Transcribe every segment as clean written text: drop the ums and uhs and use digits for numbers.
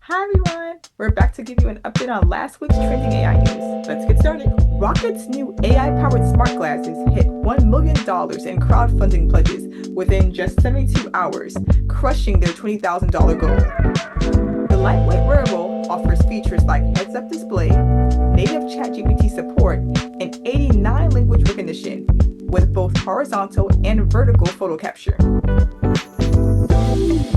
Hi everyone! We're back to give you an update on last week's trending AI news. Let's get started. Rokid's new AI-powered smart glasses hit $1 million in crowdfunding pledges within just 72 hours, crushing their $20,000 goal. The lightweight wearable offers features like heads-up display, native ChatGPT support, and 89 language recognition, with both horizontal and vertical photo capture.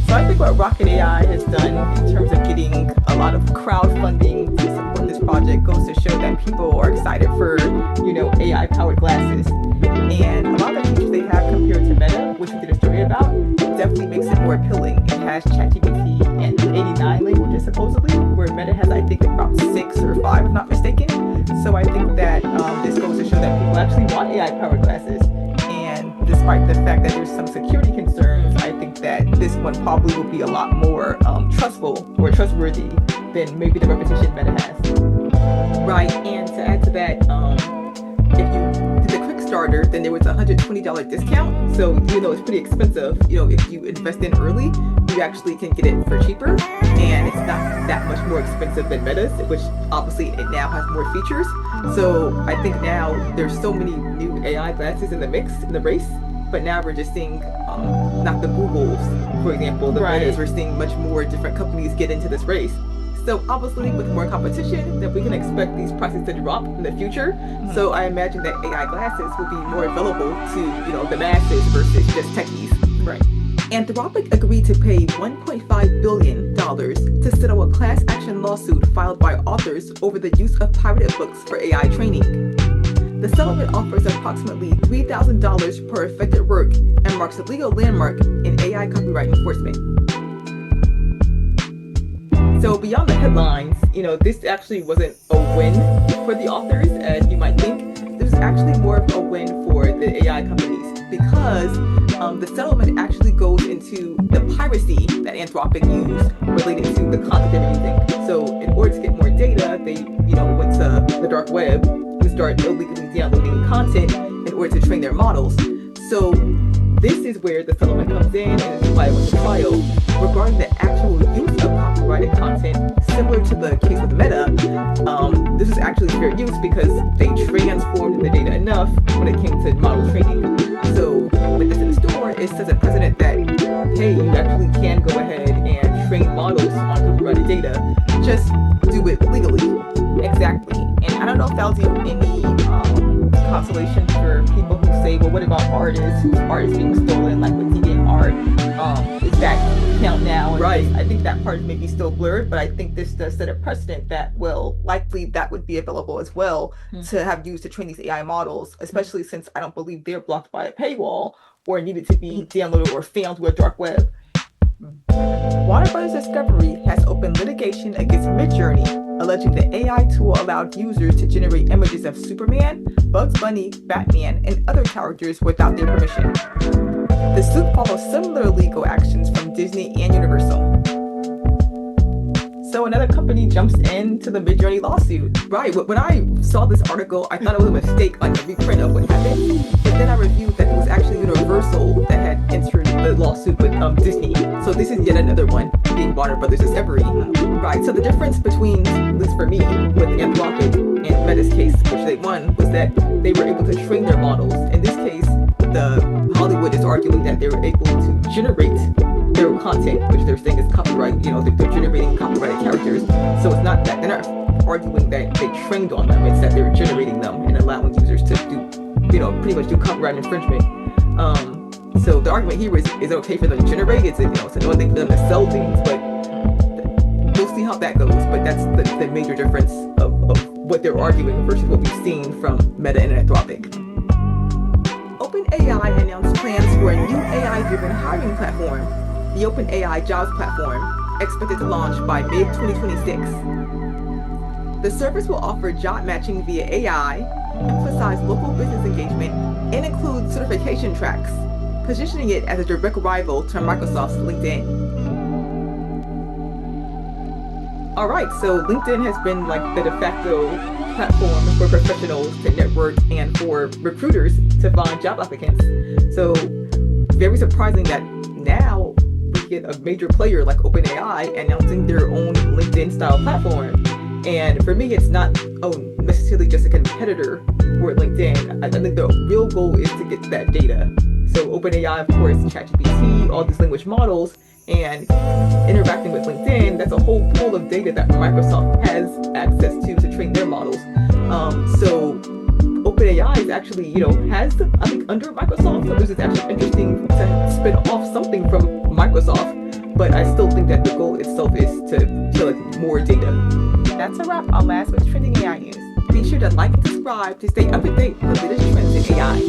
So I think what Rokid AI has done in terms of getting a lot of crowdfunding to support this project goes to show that people are excited for, AI-powered glasses. And a lot of the features they have compared to Meta, which we did a story about, definitely makes it more appealing. It has ChatGPT and 89 languages supposedly, where Meta has, I think, about 6 or 5, if not mistaken. So I think that this goes to show that people actually want AI-powered glasses. And despite the fact that there's some security concerns, I think that this one probably will be a lot more trustful or trustworthy than maybe the reputation Meta has. Right, and to add to that, if you did the Kickstarter, then there was a $120 discount. So even though it's pretty expensive, if you invest in early, you actually can get it for cheaper, and it's not that much more expensive than Meta's, which obviously it now has more features. So I think now there's so many new AI glasses in the mix, in the race, but now we're just seeing not the Googles, for example, the Metas. We're seeing much more different companies get into this race. So obviously with more competition, then we can expect these prices to drop in the future. So I imagine that AI glasses will be more available to, the masses versus just techies. Right. Anthropic agreed to pay $1.5 billion to settle a class action lawsuit filed by authors over the use of pirated books for AI training. The settlement offers approximately $3,000 per affected work and marks a legal landmark in AI copyright enforcement. So beyond the headlines, this actually wasn't a win for the authors, as you might think. This was actually more of a win for the AI companies, because the settlement actually goes into the piracy that Anthropic used related to the content they were using. So in order to get more data, they went to the dark web and started illegally downloading content in order to train their models. So this is where the settlement comes in, and this is why it went to trial. Regarding the actual use of copyrighted content, similar to the case with Meta, this is actually fair use because they transformed the data enough when it came to model training. So with this in store, it sets a precedent that, hey, you actually can go ahead and train models on copyrighted data. Just do it legally. Exactly. And I don't know if that'll do any consolation for people who say, well, what about artists whose art is being stolen, like with DeviantArt? Is that count now? And right. I think that part may be still blurred, but I think this does set a precedent that, well, likely that would be available as well to have used to train these AI models, especially since I don't believe they're blocked by a paywall or needed to be downloaded or found through a dark web. Warner Bros. Discovery has opened litigation against Midjourney, alleging the AI tool allowed users to generate images of Superman, Bugs Bunny, Batman, and other characters without their permission. The suit follows similar legal actions from Disney and Universal. So another company jumps into the Midjourney lawsuit. Right, when I saw this article, I thought it was a mistake, like a reprint of what happened. But then I reviewed that it was actually Universal that had entered the lawsuit with Disney. So this is yet another one, being Warner Brothers Discovery. Right, so the difference between, at least for me, with Anthropic and Meta's case, which they won, was that they were able to train their models. In this case, the Hollywood is arguing that they were able to generate their content, which they're saying is copyright, they're generating copyrighted characters. So it's not that, they're not arguing that they trained on them, it's that they're generating them and allowing users to do, pretty much do copyright infringement. So the argument here is it okay for them to generate? It's another thing for them to sell things, but we'll see how that goes. But that's the major difference of what they're arguing versus what we've seen from Meta and Anthropic. OpenAI announced plans for a new AI-driven hiring platform, the OpenAI Jobs Platform, expected to launch by mid-2026. The service will offer job matching via AI, emphasize local business engagement, and include certification tracks, positioning it as a direct rival to Microsoft's LinkedIn. All right, so LinkedIn has been like the de facto platform for professionals to network and for recruiters to find job applicants. So very surprising that now we're get a major player like OpenAI announcing their own LinkedIn style platform. And for me, it's not necessarily just a competitor for LinkedIn. I think the real goal is to get that data. So OpenAI, of course, ChatGPT, all these language models, and interacting with LinkedIn, that's a whole pool of data that Microsoft has access to train their models. So OpenAI is actually, has, I think, under Microsoft, so this is actually interesting to spin off something from Microsoft, but I still think that the goal itself is to collect more data. That's a wrap on last week's Trending AI News. Be sure to like and subscribe to stay up to date with the latest trends in AI.